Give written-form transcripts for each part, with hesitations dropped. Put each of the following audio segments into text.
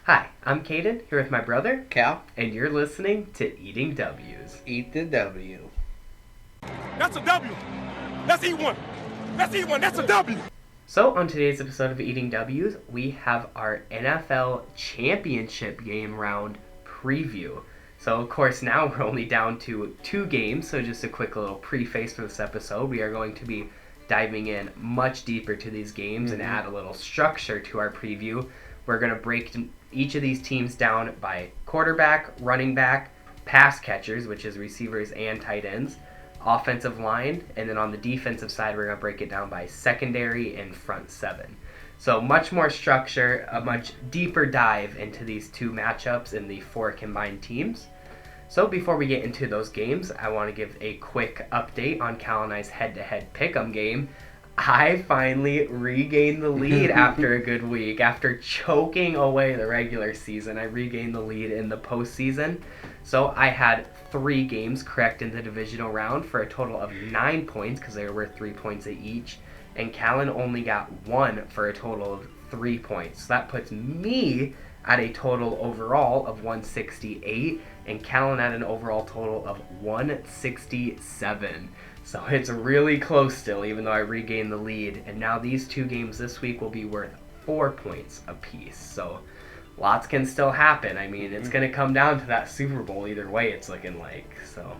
Hi, I'm Caden, here with my brother, Cal, and you're listening to Eating W's. eat the W. That's a W. Let's eat one. Let's eat one. That's a W. So, on today's episode of Eating W's, we have our NFL Championship game round preview. So, of course, now we're only down to 2 games, so just a quick little preface for this episode. We are going to be diving in much deeper to these games and add a little structure to our preview. We're going to break each of these teams down by quarterback, running back, pass catchers, which is receivers and tight ends, offensive line, and then on the defensive side, we're going to break it down by secondary and front seven. So much more structure, a much deeper dive into these 2 matchups in the 4 combined teams. So before we get into those games, I want to give a quick update on Cal and I's head-to-head pick'em game. I finally regained the lead after a good week. After choking away the regular season, I regained the lead in the postseason. So I had 3 games correct in the divisional round for a total of 9 points because they were worth 3 points each. And Callan only got 1 for a total of 3 points. So that puts me at a total overall of 168 and Callan at an overall total of 167. So it's really close still, even though I regained the lead. And now these 2 games this week will be worth 4 points apiece. So lots can still happen. I mean, it's going to come down to that Super Bowl either way, it's looking like. So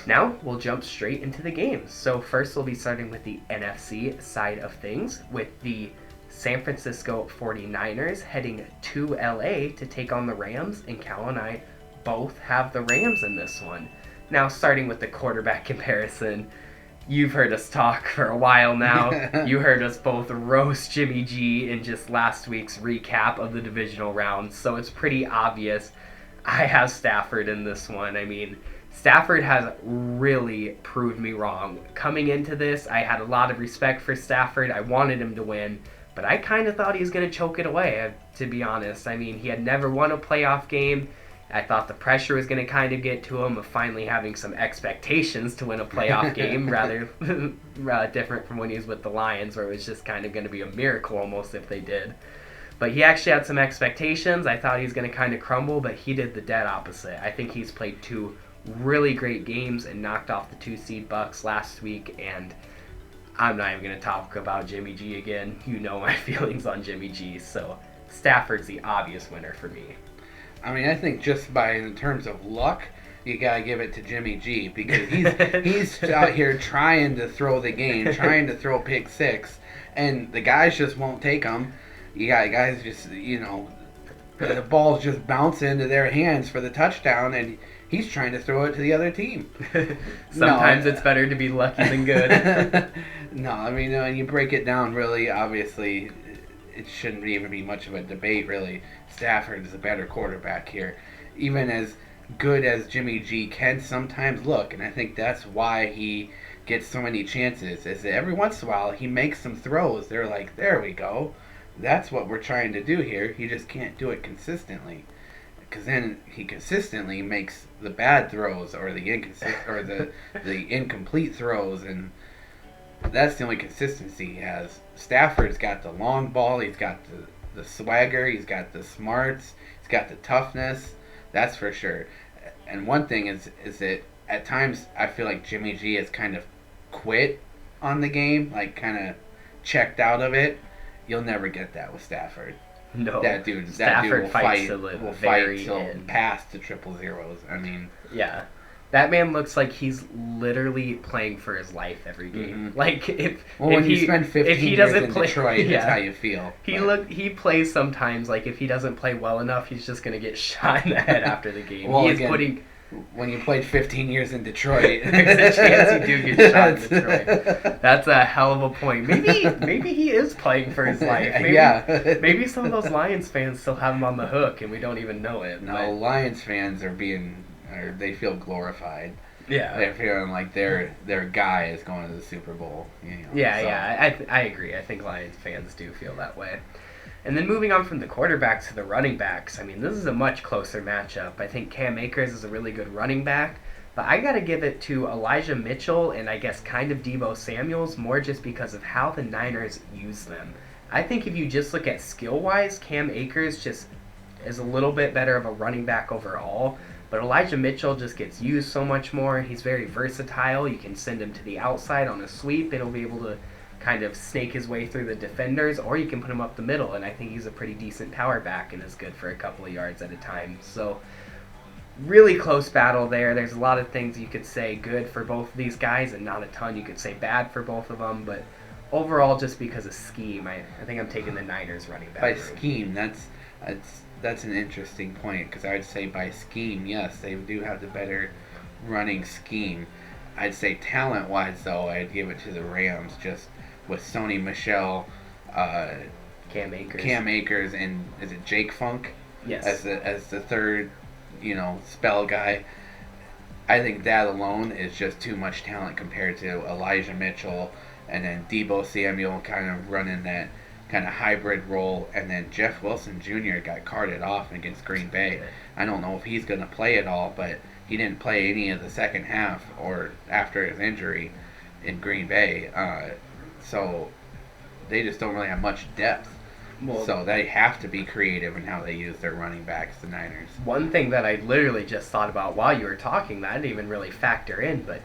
now we'll jump straight into the games. So first we'll be starting with the NFC side of things with the San Francisco 49ers heading to LA to take on the Rams. And Cal and I both have the Rams in this one. Now, starting with the quarterback comparison, you've heard us talk for a while now. You heard us both roast Jimmy G in just last week's recap of the divisional round, so it's pretty obvious I have Stafford in this one. I mean, Stafford has really proved me wrong. Coming into this, I had a lot of respect for Stafford. I wanted him to win, but I kind of thought he was going to choke it away, to be honest. I mean, he had never won a playoff game. I thought the pressure was going to kind of get to him of finally having some expectations to win a playoff game, rather different from when he was with the Lions, where it was just kind of going to be a miracle almost if they did. But he actually had some expectations. I thought he was going to kind of crumble, but he did the dead opposite. I think he's played 2 really great games and knocked off the 2-seed Bucks last week, and I'm not even going to talk about Jimmy G again. You know my feelings on Jimmy G, so Stafford's the obvious winner for me. I mean, I think just in terms of luck, you gotta give it to Jimmy G because he's out here trying to throw the game, trying to throw pick 6, and the guys just won't take them. You got guys just, the ball's just bounce into their hands for the touchdown, and he's trying to throw it to the other team. Sometimes it's better to be lucky than good. No, I mean, when you break it down, really, obviously, it shouldn't even be much of a debate, really. Stafford is a better quarterback here. Even as good as Jimmy G can sometimes look, and I think that's why he gets so many chances, is that every once in a while he makes some throws. They're like, there we go. That's what we're trying to do here. He just can't do it consistently. Because then he consistently makes the bad throws or the incomplete throws, and that's the only consistency he has. Stafford's got the long ball, he's got the swagger, he's got the smarts, he's got the toughness, that's for sure. And one thing is that at times I feel like Jimmy G has kind of quit on the game, like kind of checked out of it. You'll never get that with Stafford. No, that dude will fight till past the 000. I mean, yeah. That man looks like he's literally playing for his life every game. Mm-hmm. Like when you spend 15 years in Detroit, that's how you feel. He plays sometimes like if he doesn't play well enough, he's just gonna get shot in the head after the game. Well, when you played 15 years in Detroit, there's a chance you do get shot in Detroit. That's a hell of a point. Maybe he is playing for his life. Maybe some of those Lions fans still have him on the hook and we don't even know it. No, Lions fans they feel glorified. Yeah, they're feeling like their guy is going to the Super Bowl. I agree. I think Lions fans do feel that way. And then moving on from the quarterbacks to the running backs, I mean, this is a much closer matchup. I think Cam Akers is a really good running back, but I got to give it to Elijah Mitchell and I guess kind of Deebo Samuels more just because of how the Niners use them. I think if you just look at skill-wise, Cam Akers just is a little bit better of a running back overall. But Elijah Mitchell just gets used so much more. He's very versatile. You can send him to the outside on a sweep, and he'll be able to kind of snake his way through the defenders, or you can put him up the middle, and I think he's a pretty decent power back and is good for a couple of yards at a time. So really close battle there. There's a lot of things you could say good for both of these guys, and not a ton you could say bad for both of them, but overall, just because of scheme, I think I'm taking the Niners running back. By scheme, that's an interesting point, because I would say by scheme, yes, they do have the better running scheme. I'd say talent-wise, though, I'd give it to the Rams, just with Sony Michel, Cam Akers, and is it Jake Funk? Yes. As the third, spell guy. I think that alone is just too much talent compared to Elijah Mitchell, and then Deebo Samuel kind of running that kind of hybrid role, and then Jeff Wilson Jr. got carted off against Green Bay. I don't know if he's going to play at all, but he didn't play any of the second half or after his injury in Green Bay. So they just don't really have much depth. Well, so they have to be creative in how they use their running backs, the Niners. One thing that I literally just thought about while you were talking that I didn't even really factor in, but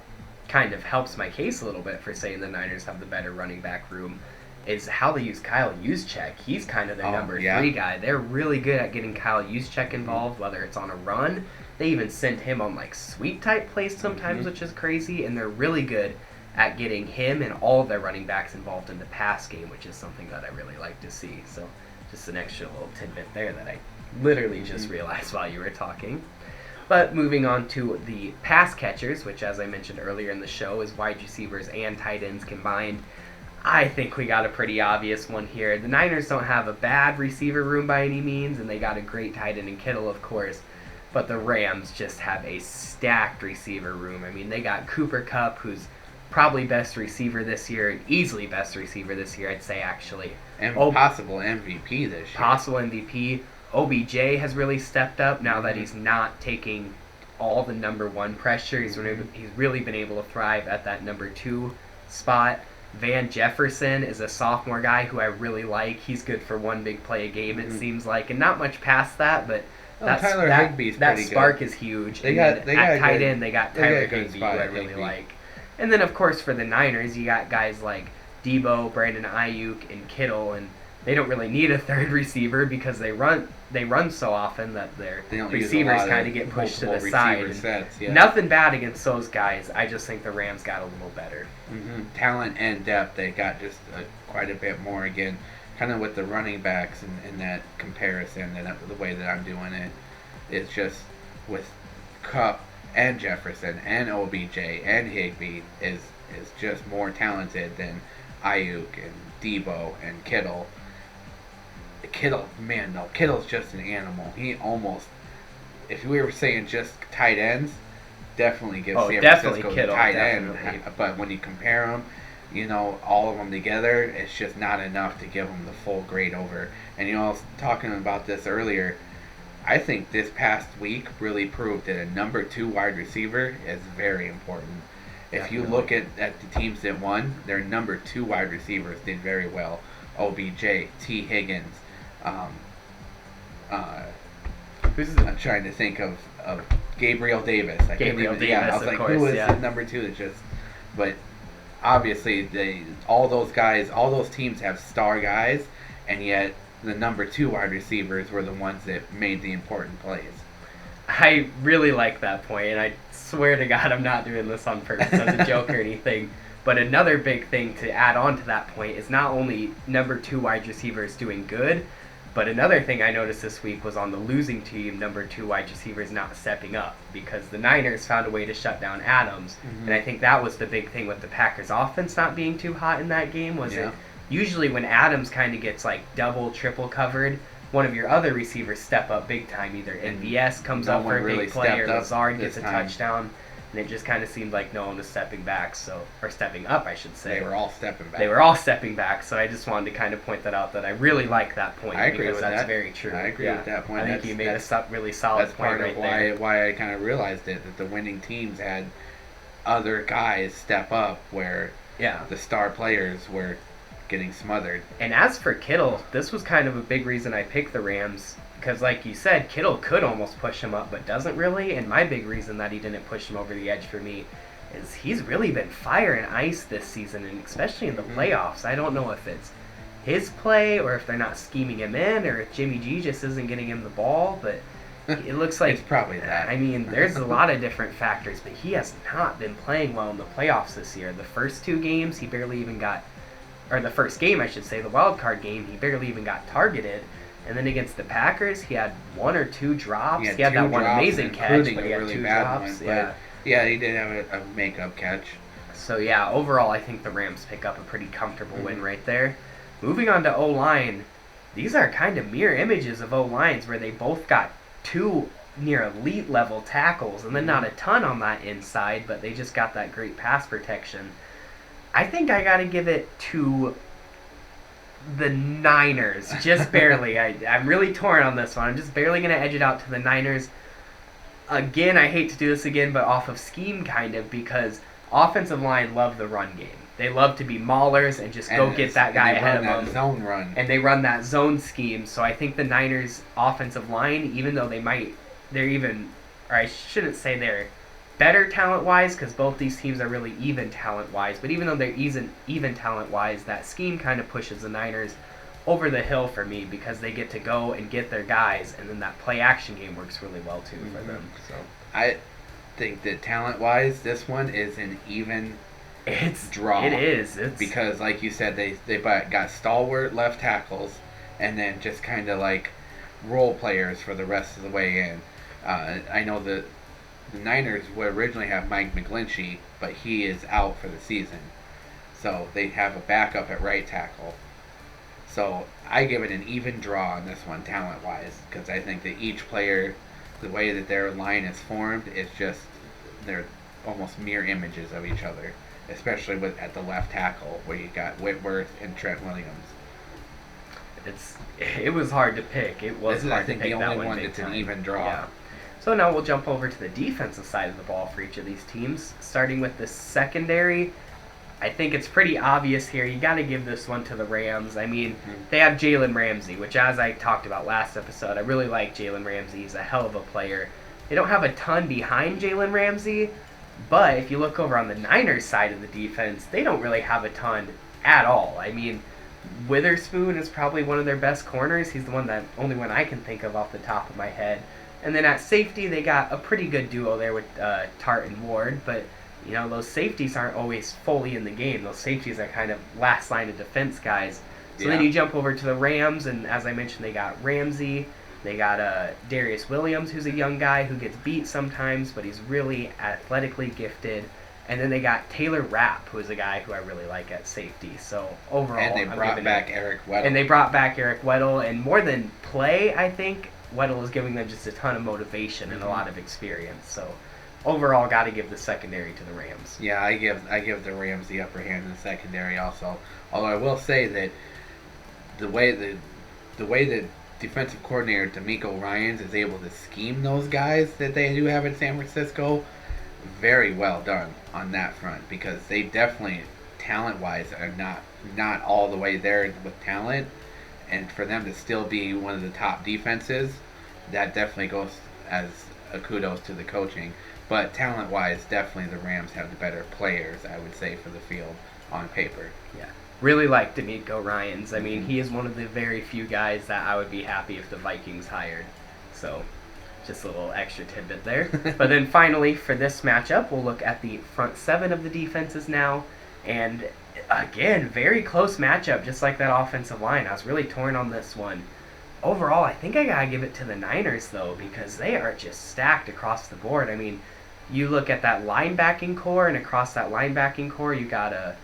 kind of helps my case a little bit for saying the Niners have the better running back room, is how they use Kyle Juszczyk. He's kind of their number 3 guy. They're really good at getting Kyle Juszczyk involved, whether it's on a run. They even send him on like sweep type plays sometimes, which is crazy, and they're really good at getting him and all of their running backs involved in the pass game, which is something that I really like to see. So just an extra little tidbit there that I literally just realized while you were talking. But moving on to the pass catchers, which as I mentioned earlier in the show is wide receivers and tight ends combined. I think we got a pretty obvious one here. The Niners don't have a bad receiver room by any means, and they got a great tight end in Kittle, of course. But the Rams just have a stacked receiver room. I mean, they got Cooper Kupp, who's probably best receiver this year, easily best receiver this year, I'd say, actually. And possible MVP this year. Possible MVP. OBJ has really stepped up now that he's not taking all the number 1 pressure. He's really been able to thrive at that number 2 spot. Van Jefferson is a sophomore guy who I really like. He's good for one big play a game, it seems like, and not much past that, but Tyler Higbee's that pretty spark good. Is huge. They got tight end, they got Tyler Higbee, who I really like. And then, of course, for the Niners, you got guys like Deebo, Brandon Ayuk, and Kittle, and they don't really need a third receiver because they run so often that their receivers kind of get pushed to the side. Sets, yeah. Nothing bad against those guys. I just think the Rams got a little better. Talent and depth, they got just quite a bit more again, kind of with the running backs in that comparison, and the way that I'm doing it. It's just with Kupp and Jefferson and OBJ and Higbee is just more talented than Ayuk and Deebo and Kittle. Kittle's just an animal. He almost, if we were saying just tight ends, definitely give San Francisco the tight end. But when you compare them, all of them together, it's just not enough to give them the full grade over. And I was talking about this earlier. I think this past week really proved that a number 2 wide receiver is very important. If you look at the teams that won, their number 2 wide receivers did very well. OBJ, T. Higgins. I'm trying to think of Gabriel Davis. I was like, who is the number 2 that just... But obviously, all those teams have star guys, and yet the number 2 wide receivers were the ones that made the important plays. I really like that point, and I swear to God I'm not doing this on purpose as a joke or anything. But another big thing to add on to that point is not only number 2 wide receivers doing good, but another thing I noticed this week was on the losing team, number 2 wide receivers not stepping up, because the Niners found a way to shut down Adams. And I think that was the big thing with the Packers offense not being too hot in that game, was it usually when Adams kind of gets like double, triple covered, one of your other receivers step up big time. Either NVS comes up for a big play or Lazard gets a touchdown. And it just kind of seemed like no one was stepping back, or stepping up, I should say. They were all stepping back. They were all stepping back, so I just wanted to kind of point that out, that I really like that point. I agree because with that's that. very true. I agree with that point. I think you made a really solid point right there. That's why I kind of realized it, that the winning teams had other guys step up where the star players were getting smothered. And as for Kittle, this was kind of a big reason I picked the Rams Because like you said, Kittle could almost push him up, but doesn't really. And my big reason that he didn't push him over the edge for me is he's really been fire and ice this season, and especially in the playoffs. I don't know if it's his play or if they're not scheming him in or if Jimmy G just isn't getting him the ball, but it looks like it's probably that. I mean, there's a lot of different factors, but he has not been playing well in the playoffs this year. The first two games, he barely even got, or the first game, I should say, the wild card game, he barely even got targeted. And then against the Packers, he had one or two drops. He had that one amazing catch, but he had really 2 bad drops. One, yeah, he did have a makeup catch. So yeah, overall, I think the Rams pick up a pretty comfortable win right there. Moving on to O-line, these are kind of mirror images of O-lines where they both got 2 near elite level tackles, and then not a ton on that inside, but they just got that great pass protection. I think I got to give it to the Niners, just barely. I'm really torn on this one. I'm just barely going to edge it out to the Niners. Again, I hate to do this again, but off of scheme kind of, because offensive line love the run game. They love to be maulers and just go get that guy ahead of them. Zone run. And they run that zone scheme. So I think the Niners offensive line, even though they're even, or I shouldn't say they're better talent-wise, because both these teams are really even talent-wise, but even though they're even talent-wise, that scheme kind of pushes the Niners over the hill for me, because they get to go and get their guys, and then that play-action game works really well, too, for them. So I think that talent-wise, this one is an even draw. It is. Because, like you said, they got stalwart left tackles, and then just kind of like role players for the rest of the way in. I know the Niners would originally have Mike McGlinchey, but he is out for the season. So they have a backup at right tackle. So I give it an even draw on this one, talent-wise, because I think that each player, the way that their line is formed, is just, they're almost mirror images of each other, especially at the left tackle, where you got Whitworth and Trent Williams. It was hard to pick. It was hard to pick that one. I think the only one that's an even draw. Yeah. So now we'll jump over to the defensive side of the ball for each of these teams. Starting with the secondary, I think it's pretty obvious here. You got to give this one to the Rams. I mean, they have Jalen Ramsey, which, as I talked about last episode, I really like Jalen Ramsey. He's a hell of a player. They don't have a ton behind Jalen Ramsey, but if you look over on the Niners side of the defense, they don't really have a ton at all. I mean, Witherspoon is probably one of their best corners. He's the only one I can think of off the top of my head. And then at safety, they got a pretty good duo there with Tart and Ward, but you know, those safeties aren't always fully in the game. Those safeties are kind of last line of defense guys. So then you jump over to the Rams, and as I mentioned, they got Ramsey. They got Darius Williams, who's a young guy who gets beat sometimes, but he's really athletically gifted. And then they got Taylor Rapp, who is a guy who I really like at safety. So overall, and they brought back Eric Weddle. And they brought back Eric Weddle, and more than play, I think Weddle is giving them just a ton of motivation and a lot of experience. So overall, got to give the secondary to the Rams. Yeah, I give the Rams the upper hand in the secondary also. Although I will say that the way that defensive coordinator DeMeco Ryans is able to scheme those guys that they do have in San Francisco, very well done on that front, because they definitely, talent-wise, are not all the way there with talent, and for them to still be one of the top defenses, that definitely goes as a kudos to the coaching. But talent-wise, definitely the Rams have the better players, I would say, for the field on paper. Yeah. Really like DeMeco Ryans. I mean, he is one of the very few guys that I would be happy if the Vikings hired. So, just a little extra tidbit there. But then finally, for this matchup, we'll look at the front seven of the defenses now. And again, very close matchup, just like that offensive line. I was really torn on this one. Overall, I think I gotta give it to the Niners, though, because they are just stacked across the board. I mean, you look at that linebacking core, and across that linebacking core, you got a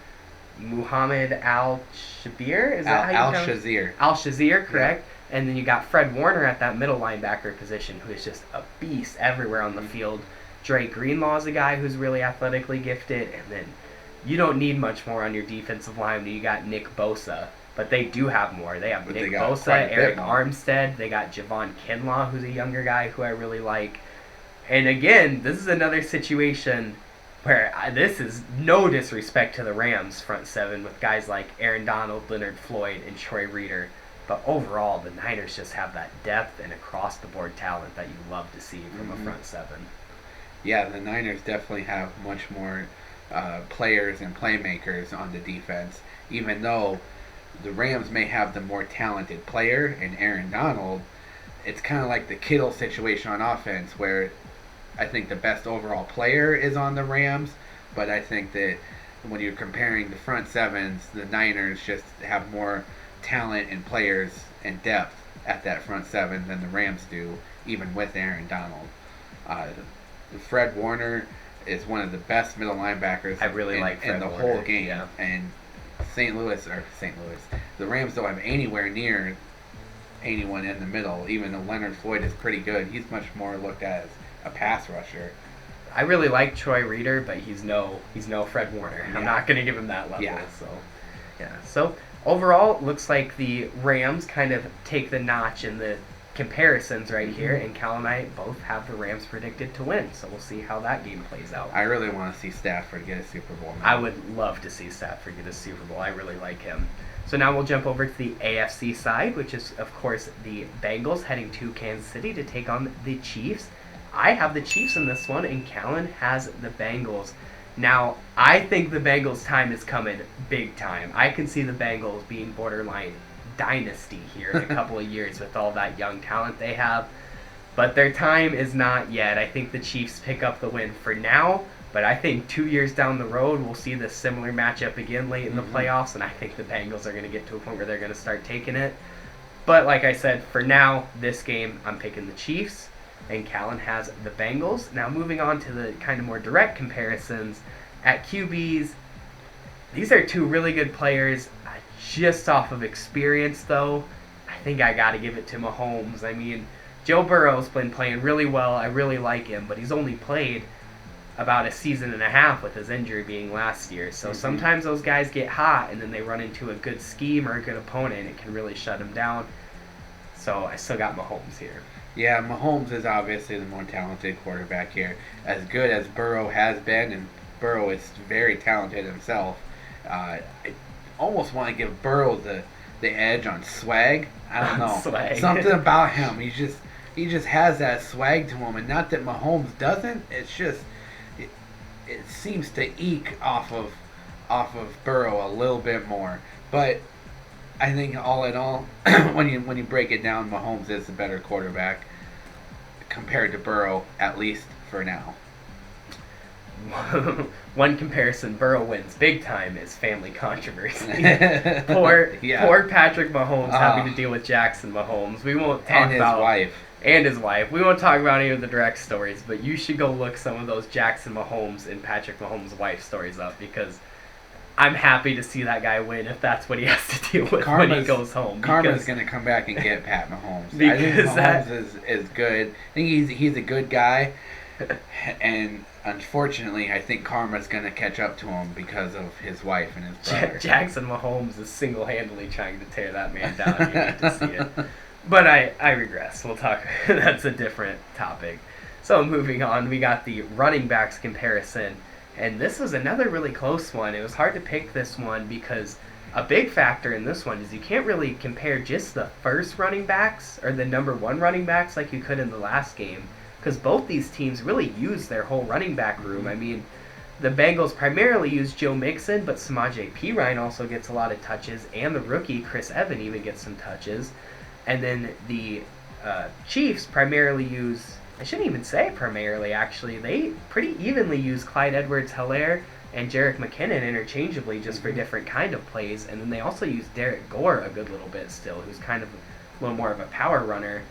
Muhammad Al-Shabir? Is that how you Al-Shazir. Al-Shazir, correct. Yeah. And then you got Fred Warner at that middle linebacker position, who is just a beast everywhere on the field. Dre Greenlaw is a guy who's really athletically gifted. And then you don't need much more on your defensive line. You got Nick Bosa. But they do have more. They have Nick Bosa, Eric Armstead. They got Javon Kinlaw, who's a younger guy who I really like. And again, this is another situation where this is no disrespect to the Rams front seven with guys like Aaron Donald, Leonard Floyd, and Troy Reader. But overall, the Niners just have that depth and across-the-board talent that you love to see from a front seven. Yeah, the Niners definitely have much more players and playmakers on the defense, even though the Rams may have the more talented player in Aaron Donald. It's kind of like the Kittle situation on offense, where I think the best overall player is on the Rams, but I think that when you're comparing the front sevens, the Niners just have more talent and players and depth at that front seven than the Rams do, even with Aaron Donald. Fred Warner is one of the best middle linebackers I really like Fred in the Warner, whole game. yeah. And the Rams don't have anywhere near anyone in the middle, even though Leonard Floyd is pretty good. He's much more looked at as a pass rusher. I really like Troy Reader, but he's no Fred Warner. Yeah. I'm not going to give him that level. Yeah. So overall, looks like the Rams kind of take the notch in the comparisons right here, and Cal and I both have the Rams predicted to win. So we'll see how that game plays out. I really want to see Stafford get a Super Bowl now. I would love to see Stafford get a Super Bowl. I really like him. So now we'll jump over to the AFC side, which is, of course, the Bengals heading to Kansas City to take on the Chiefs. I have the Chiefs in this one, and Callan has the Bengals. Now, I think the Bengals' time is coming big time. I can see the Bengals being borderline dynasty here in a couple of years with all that young talent they have. But their time is not yet. I think the Chiefs pick up the win for now, but I think 2 years down the road, we'll see this similar matchup again late in the playoffs, and I think the Bengals are going to get to a point where they're going to start taking it. But like I said, for now, this game, I'm picking the Chiefs, and Callan has the Bengals. Now moving on to the kind of more direct comparisons at QBs, these are two really good players. Just off of experience, though, I think I got to give it to Mahomes. I mean, Joe Burrow's been playing really well. I really like him, but he's only played about a season and a half with his injury being last year. So sometimes those guys get hot, and then they run into a good scheme or a good opponent, and it can really shut them down. So I still got Mahomes here. Yeah, Mahomes is obviously the more talented quarterback here. As good as Burrow has been, and Burrow is very talented himself, I almost want to give Burrow the edge on swag. I don't know. Swag. Something about him. He just has that swag to him, and not that Mahomes doesn't. It's just it seems to eke off of Burrow a little bit more. But I think all in all, when you break it down, Mahomes is the better quarterback compared to Burrow, at least for now. One comparison Burrow wins big time is family controversy. Poor Patrick Mahomes having to deal with Jackson Mahomes. We won't talk about his wife. We won't talk about any of the direct stories, but you should go look some of those Jackson Mahomes and Patrick Mahomes' wife stories up, because I'm happy to see that guy win if that's what he has to deal with when he goes home. Karma's going to come back and get Pat Mahomes. I think Mahomes is good. I think he's a good guy, and unfortunately, I think karma's going to catch up to him because of his wife and his brother. Jackson Mahomes is single-handedly trying to tear that man down. You need to see it. But I regress. We'll talk. That's a different topic. So moving on, we got the running backs comparison. And this was another really close one. It was hard to pick this one because a big factor in this one is you can't really compare just the first running backs or the number one running backs like you could in the last game, because both these teams really use their whole running back room. I mean, the Bengals primarily use Joe Mixon, but Samaje Perine also gets a lot of touches, and the rookie Chris Evans even gets some touches. And then the Chiefs primarily use, I shouldn't even say primarily, actually. They pretty evenly use Clyde Edwards-Helaire and Jerick McKinnon interchangeably just for different kind of plays. And then they also use Derek Gore a good little bit still, who's kind of a little more of a power runner.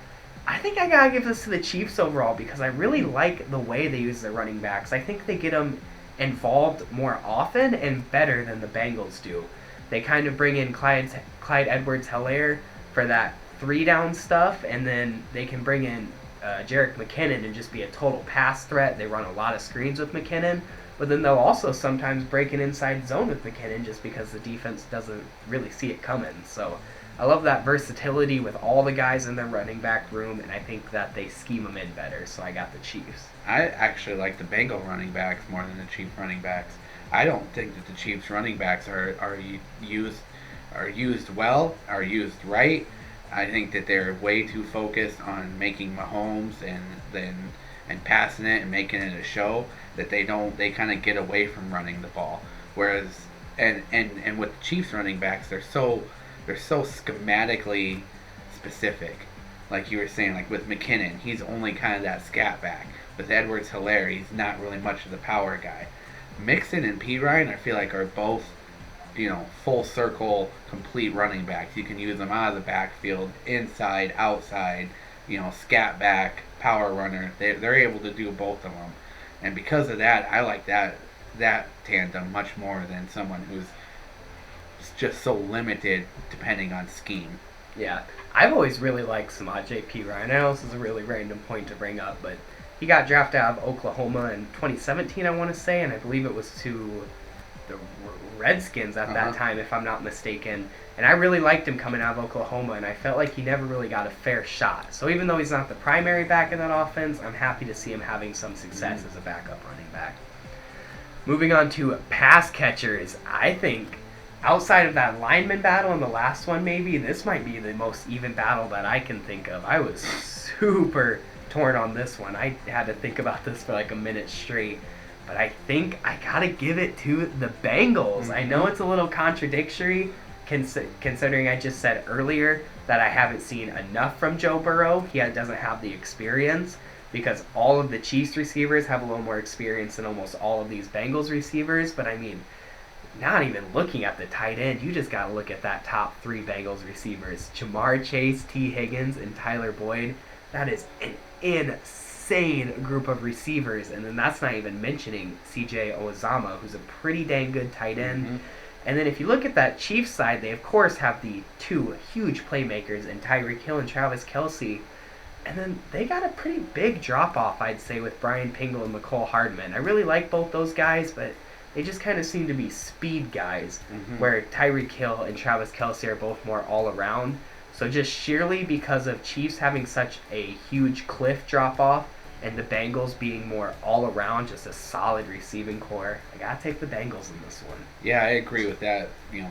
I think I got to give this to the Chiefs overall because I really like the way they use their running backs. I think they get them involved more often and better than the Bengals do. They kind of bring in Clyde Edwards-Helaire for that three-down stuff, and then they can bring in Jerick McKinnon and just be a total pass threat. They run a lot of screens with McKinnon, but then they'll also sometimes break an inside zone with McKinnon just because the defense doesn't really see it coming. So I love that versatility with all the guys in their running back room, and I think that they scheme them in better, so I got the Chiefs. I actually like the Bengal running backs more than the Chiefs running backs. I don't think that the Chiefs running backs are used well, are used right. I think that they're way too focused on making Mahomes and passing it and making it a show that they kind of get away from running the ball. Whereas and with the Chiefs running backs, they're so schematically specific. Like you were saying, like with McKinnon, he's only kind of that scat back. With Edwards-Helaire, he's not really much of the power guy. Mixon and Pirine, I feel like, are both, full circle, complete running backs. You can use them out of the backfield, inside, outside, scat back, power runner. They're able to do both of them. And because of that, I like that tandem much more than someone who's just so limited depending on scheme. Yeah, I've always really liked Samaje Perine. I know this is a really random point to bring up, but he got drafted out of Oklahoma in 2017, I want to say, and I believe it was to the Redskins at that time, if I'm not mistaken. And I really liked him coming out of Oklahoma, and I felt like he never really got a fair shot. So even though he's not the primary back in that offense, I'm happy to see him having some success as a backup running back. Moving on to pass catchers, I think outside of that lineman battle and the last one maybe, this might be the most even battle that I can think of. I was super torn on this one. I had to think about this for like a minute straight. But I think I got to give it to the Bengals. I know it's a little contradictory considering I just said earlier that I haven't seen enough from Joe Burrow. He doesn't have the experience because all of the Chiefs receivers have a little more experience than almost all of these Bengals receivers. But I mean, not even looking at the tight end, you just got to look at that top three Bengals receivers. Jamar Chase, T. Higgins, and Tyler Boyd. That is an insane group of receivers. And then that's not even mentioning C.J. Ozama, who's a pretty dang good tight end. And then if you look at that Chiefs side, they of course have the two huge playmakers in Tyreek Hill and Travis Kelce. And then they got a pretty big drop-off, I'd say, with Brian Pringle and Mecole Hardman. I really like both those guys, but they just kind of seem to be speed guys, where Tyreek Hill and Travis Kelce are both more all-around. So just sheerly because of Chiefs having such a huge cliff drop-off and the Bengals being more all-around, just a solid receiving core, I got to take the Bengals in this one. Yeah, I agree with that,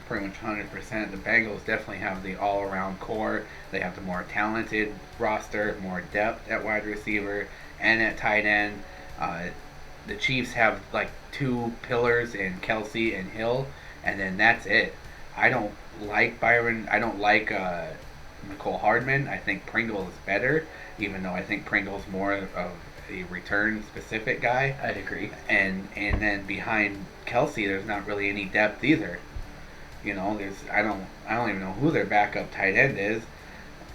pretty much 100%. The Bengals definitely have the all-around core. They have the more talented roster, more depth at wide receiver and at tight end. The Chiefs have like two pillars in Kelce and Hill, and then that's it. I don't like Byron. I don't like Mecole Hardman. I think Pringle is better, even though I think Pringle's more of a return-specific guy. I'd agree. And then behind Kelce, there's not really any depth either. I don't even know who their backup tight end is.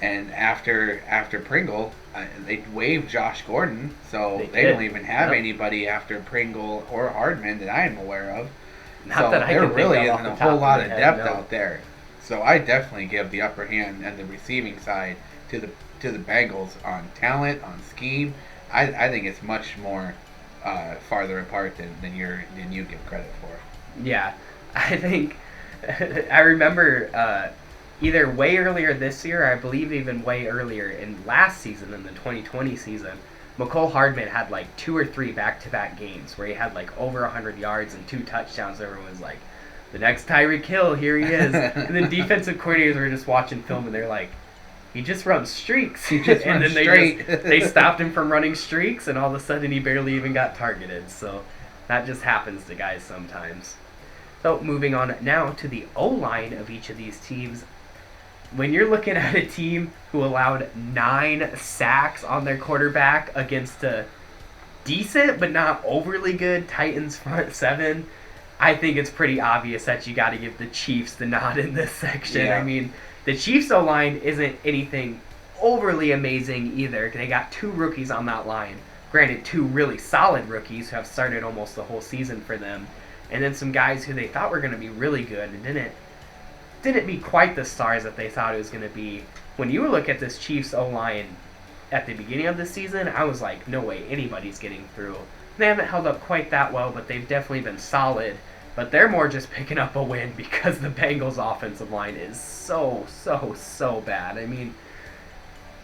And after Pringle, they waived Josh Gordon, so they don't even have anybody after Pringle or Hardman that I am aware of. Not that I can think really of isn't a whole lot of depth out there. So I definitely give the upper hand and the receiving side to the Bengals on talent, on scheme. I think it's much more farther apart than you give credit for. Yeah, I think I remember either way earlier this year, or I believe even way earlier in last season, in the 2020 season, Mecole Hardman had like 2 or 3 back-to-back games where he had like over 100 yards and 2 touchdowns. Everyone was like, the next Tyreek Hill, here he is. And the defensive coordinators were just watching film and they're like, he just runs streaks. He just and runs then straight. they stopped him from running streaks, and all of a sudden he barely even got targeted. So that just happens to guys sometimes. So moving on now to the O-line of each of these teams. When you're looking at a team who allowed 9 sacks on their quarterback against a decent but not overly good Titans front 7, I think it's pretty obvious that you got to give the Chiefs the nod in this section. Yeah. I mean, the Chiefs O-line isn't anything overly amazing either. They got 2 rookies on that line. Granted, 2 really solid rookies who have started almost the whole season for them. And then some guys who they thought were going to be really good and didn't be quite the stars that they thought it was going to be. When you look at this Chiefs O-line at the beginning of the season, I was like, no way anybody's getting through. They haven't held up quite that well, but they've definitely been solid. But they're more just picking up a win because the Bengals' offensive line is so bad. I mean,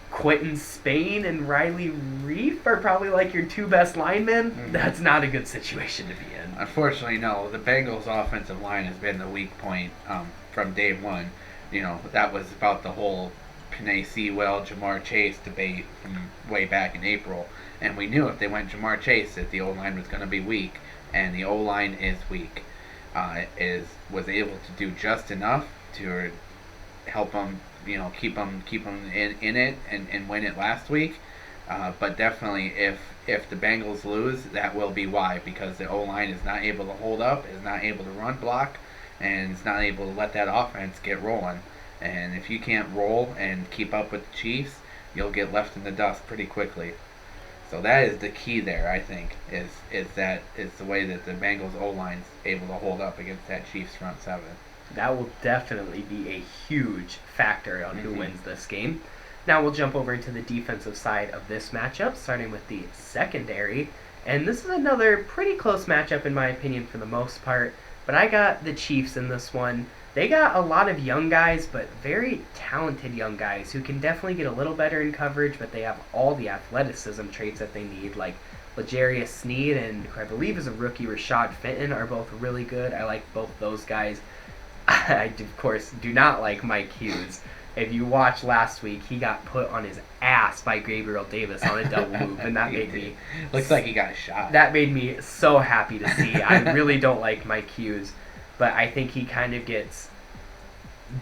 Quentin Spain and Riley Reif are probably like your 2 best linemen. That's not a good situation to be in. Unfortunately, no. The Bengals' offensive line has been the weak point from day one. That was about the whole Penei Sewell, Jamar Chase debate from way back in April, and we knew if they went Jamar Chase that the O-line was going to be weak, and the O-line is weak. Was able to do just enough to help them, keep them in it and win it last week. But definitely, if the Bengals lose, that will be why, because the O-line is not able to hold up, is not able to run block, and is not able to let that offense get rolling. And if you can't roll and keep up with the Chiefs, you'll get left in the dust pretty quickly. So that is the key there, I think, is the way that the Bengals O-line is able to hold up against that Chiefs front seven. That will definitely be a huge factor on who wins this game. Now we'll jump over into the defensive side of this matchup, starting with the secondary. And this is another pretty close matchup in my opinion for the most part. But I got the Chiefs in this one. They got a lot of young guys, but very talented young guys who can definitely get a little better in coverage, but they have all the athleticism traits that they need, like L'Jarius Sneed and who I believe is a rookie, Rashad Fenton, are both really good. I like both those guys. I, of course, do not like Mike Hughes. If you watched last week, he got put on his ass by Gabriel Davis on a double move, and that made me... Looks like he got a shot. That made me so happy to see. I really don't like Mike Hughes, but I think he kind of gets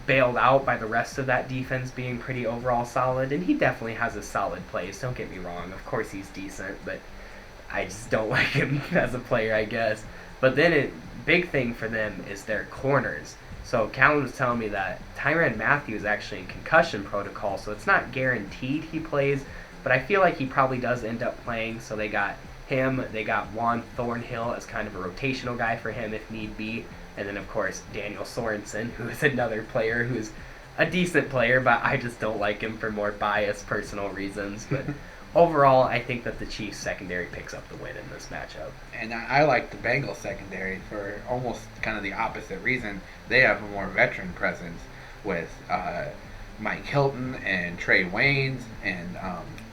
bailed out by the rest of that defense being pretty overall solid, and he definitely has a solid plays. Don't get me wrong. Of course he's decent, but I just don't like him as a player, I guess. But then big thing for them is their corners. So Callan was telling me that Tyrann Mathieu is actually in concussion protocol, so it's not guaranteed he plays, but I feel like he probably does end up playing. So they got him, they got Juan Thornhill as kind of a rotational guy for him if need be, and then of course Daniel Sorensen, who is another player who's a decent player, but I just don't like him for more biased personal reasons. But overall, I think that the Chiefs secondary picks up the win in this matchup. And I like the Bengals secondary for almost kind of the opposite reason. They have a more veteran presence with Mike Hilton and Trey Waynes and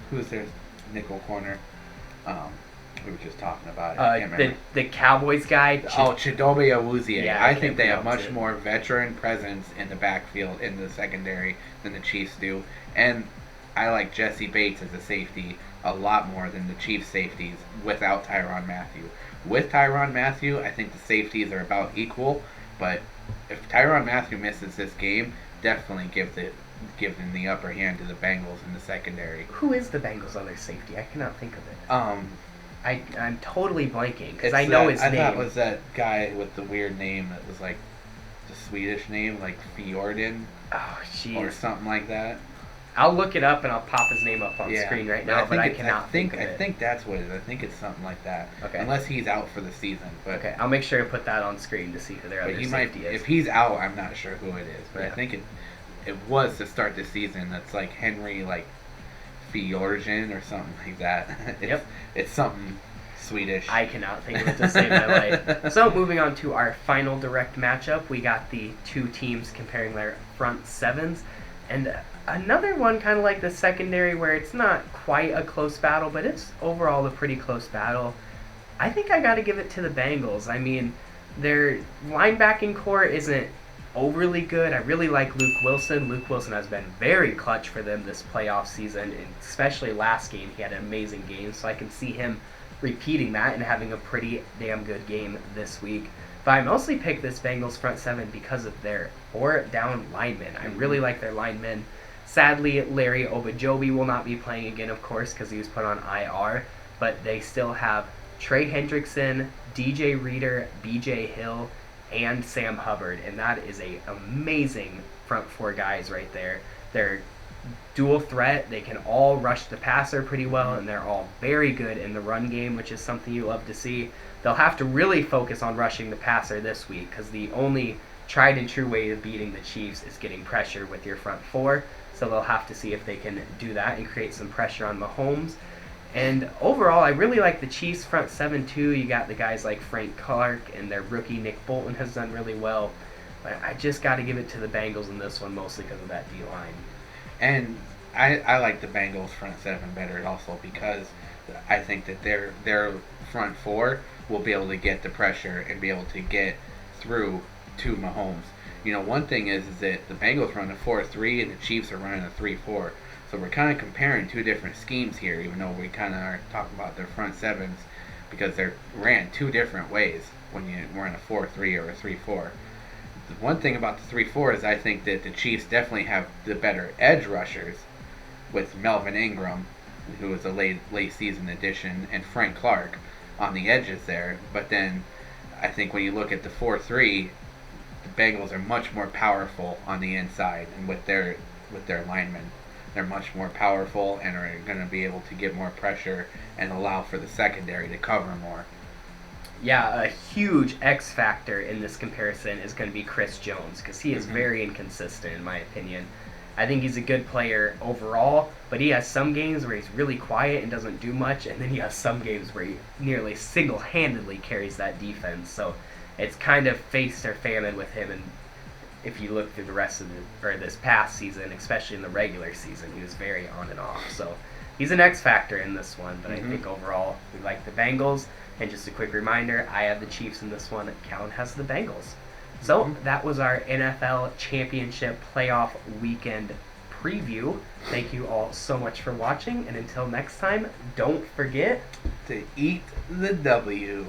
who's their nickel corner? We were just talking about it. I can't remember. The Cowboys guy. Chidobe Awuzie. Yeah, I think they have much more veteran presence in the backfield, in the secondary, than the Chiefs do. And I like Jesse Bates as a safety a lot more than the Chiefs safeties without Tyrann Mathieu. With Tyrann Mathieu, I think the safeties are about equal, but if Tyrann Mathieu misses this game, definitely give them the upper hand to the Bengals in the secondary. Who is the Bengals' other safety? I cannot think of it. I'm totally blanking because I know his name. I thought it was that guy with the weird name that was like the Swedish name, like Fjorden. Oh, jeez. Or something like that. I'll look it up and I'll pop his name up on screen right now, but I cannot think of it. I think that's what it is. I think it's something like that. Okay. Unless he's out for the season. But okay, I'll make sure to put that on screen to see who their other safety is. If he's out, I'm not sure who it is. But I think it was to start the season. That's like Henry, like Fjorgen or something like that. It's something Swedish. I cannot think of it to save my life. So moving on to our final direct matchup, we got the two teams comparing their front sevens. And another one kind of like the secondary where it's not quite a close battle, but it's overall a pretty close battle. I think I got to give it to the Bengals. I mean, their linebacking core isn't overly good. I really like Luke Wilson. Luke Wilson has been very clutch for them this playoff season, and especially last game. He had an amazing game, so I can see him repeating that and having a pretty damn good game this week. But I mostly picked this Bengals front seven because of their 4-down linemen. I really like their linemen. Sadly, Larry Obajobi will not be playing again, of course, because he was put on IR. But they still have Trey Hendrickson, DJ Reader, BJ Hill, and Sam Hubbard. And that is an amazing front four guys right there. They're dual threat. They can all rush the passer pretty well, and they're all very good in the run game, which is something you love to see. They'll have to really focus on rushing the passer this week because the only tried and true way of beating the Chiefs is getting pressure with your front four. So they'll have to see if they can do that and create some pressure on Mahomes. And overall, I really like the Chiefs front seven too. You got the guys like Frank Clark, and their rookie Nick Bolton has done really well. But I just got to give it to the Bengals in this one, mostly because of that D-line. And I like the Bengals front seven better also because I think that their front four will be able to get the pressure and be able to get through to Mahomes. one thing is that the Bengals run a 4-3 and the Chiefs are running a 3-4. So we're kind of comparing two different schemes here, even though we kind of are talking about their front sevens, because they're ran two different ways when you run a 4-3 or a 3-4. The one thing about the 3-4 is I think that the Chiefs definitely have the better edge rushers with Melvin Ingram, who was a late season addition, and Frank Clark on the edges there. But then I think when you look at the 4-3, the Bengals are much more powerful on the inside, and with their linemen, they're much more powerful and are going to be able to get more pressure and allow for the secondary to cover more. Yeah, a huge X factor in this comparison is going to be Chris Jones, because he is very inconsistent in my opinion. I think he's a good player overall, but he has some games where he's really quiet and doesn't do much, and then he has some games where he nearly single-handedly carries that defense. So it's kind of feast or famine with him, and if you look through the rest of this past season, especially in the regular season, he was very on and off. So he's an X factor in this one, but I think overall we like the Bengals. And just a quick reminder, I have the Chiefs in this one. Callan has the Bengals. So that was our NFL Championship Playoff Weekend preview. Thank you all so much for watching, and until next time, don't forget to eat the W.